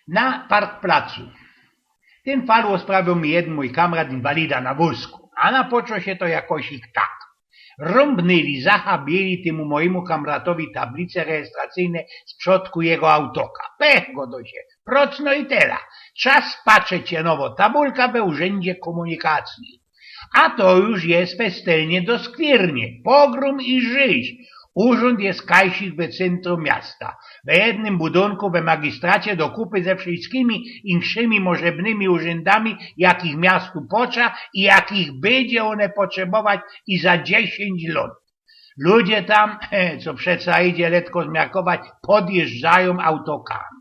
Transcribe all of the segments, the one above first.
na Parkplacu. Ten falu sprawił mi jeden mój kamrat inwalida na wózku, a napoczął się to jakoś ich tak. Rąbnyli, zachabili temu mojemu kamratowi tablice rejestracyjne z przodku jego autoka. Pech go do się, procno i tela. Czas patrzeć się nowo, tabulka we urzędzie komunikacji. A to już jest festelnie doskwiernie, pogrom i żyć. Urząd jest kajsik we centrum miasta. W jednym budynku we magistracie do kupy ze wszystkimi inszymi możebnymi urzędami, jakich miastu pocza i jakich będzie one potrzebować i za 10 lat. Ludzie tam, co przeca idzie letko zmiarkować, podjeżdżają autokami.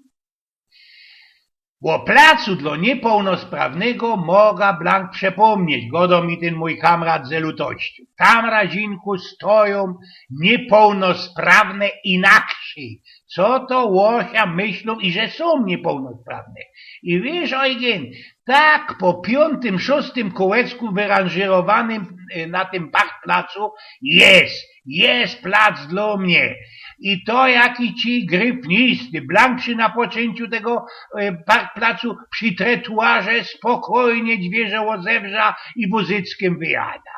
O placu dla niepełnosprawnego mogę blank przepomnieć, godo mi ten mój kamrat ze lutością. Tam razinku stoją niepełnosprawne inaksi. Co to łosia myślą i że są niepełnosprawne. I wiesz, Eugen, tak po 5., 6. kółeczku wyranżerowanym na tym parkplacu jest plac dla mnie. I to jaki ci gryfnisty, blankszy na poczęciu tego parkplacu przy tretuarze spokojnie dźwierze zewrza i wozyckiem wyjada.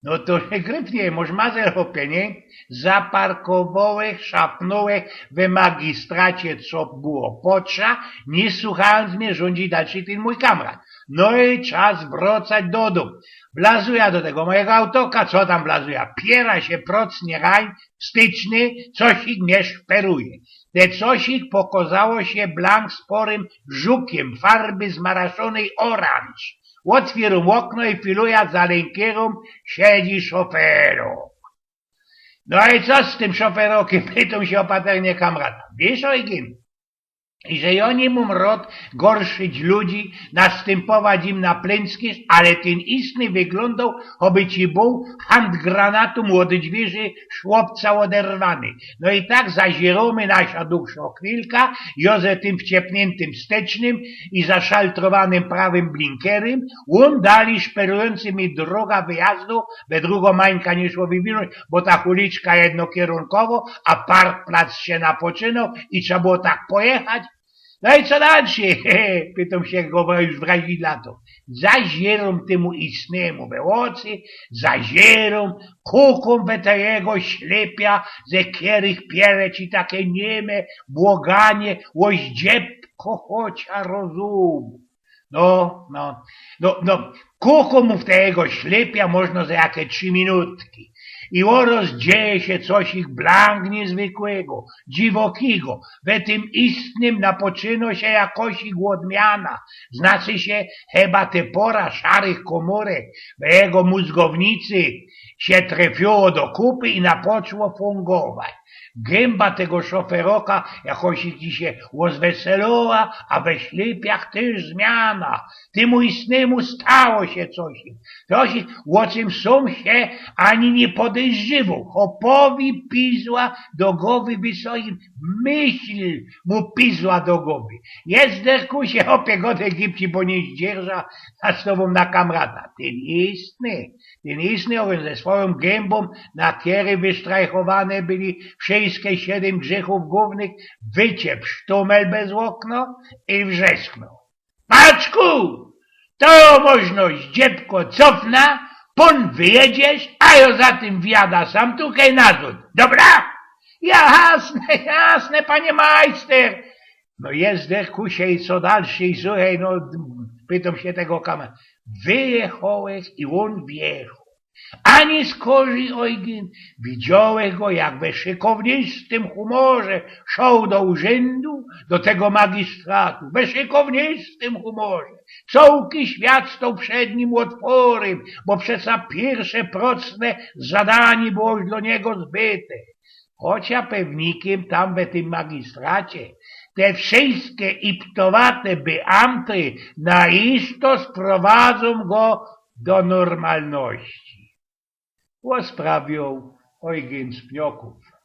No to się gryfnie, może mazel hopie, nie? Zaparkowałeś, szapnąłeś we magistracie, co było potrza, nie słuchając mnie rządzi dalszy ten mój kamrat. No i czas wracać do domu. Blazuja do tego mojego autoka, co tam blazuja? Piera się procnie rań, styczny, cosik mnie szperuje. Te cosik pokazało się blank sporym żukiem farby zmaraszonej oranż. Otwierł okno i filuja za lękierą siedzi szoferok. No i co z tym szoferokiem? Pytam się opaternie kamrata. Wiesz, Eugen, i że oni mu mrot gorszyć ludzi, następować im na plęski, ale ten istny wyglądał, choby ci był handgranatu młody dźwierzy szłopca oderwany. No i tak zazieromy nasza dusza chwilka, Joze tym wciepniętym wstecznym i zaszaltrowanym prawym blinkerem, dali szperujący mi droga wyjazdu, we drugą mańka nie szło wywinąć, bo ta uliczka jednokierunkowo, a parkplac się napoczynał i trzeba było tak pojechać. No i co dalsze? Pytam się go już w razilato. Zazierom temu istnemu we oczy, zazierom, kukom we tego ślepia, ze kierych piereć i takie nieme, błoganie, łoździebko chocia rozumu. No, kukom w tego ślepia można za jakie 3 minutki. I oraz dzieje się coś ich blank niezwykłego, dziwokiego. We tym istnym napoczyno się jakoś ich odmiana. Znaczy się chyba te pora szarych komórek we jego mózgownicy się trafiło do kupy i napoczło fungować. Gęba tego szoferoka jakoś ci się rozweselała, a we ślepiach też zmiana. Temu istnemu stało się coś. Coś, o czym sam się ani nie podejrzywał. Hopowi pizła do głowy wysokim. Myśl mu pizła do głowy. Jest derku się hopie god Egipci, bo nie zdzierża na sobą na kamrata. Ten istny, on ze swoją gębą, na kiery wystrajchowane byli wszystkie 7 grzechów głównych, wyciep sztumel bez okno i wrzesknął. Paczku, to możność dziebko cofna, pon wyjedziesz, a ja za tym wjada sam tukaj nazad. Dobra? Jasne, panie majster. No jest derkusie i co dalsze i słuchaj, no pytam się tego kamera. Wyjechałeś i on wjechał. Ani skorzy, Eugen, widziałeś go, jak we szykownistym humorze szedł do urzędu, do tego magistratu, we szykownistym humorze. Całki świat stał przed nim otworem, bo przeca pierwsze procne zadanie było dla niego zbyte. Chocia pewnikiem tam we tym magistracie te wszystkie iptowate beamty naisto sprowadzą go do normalności. Sprawił Eugen z Pnioków.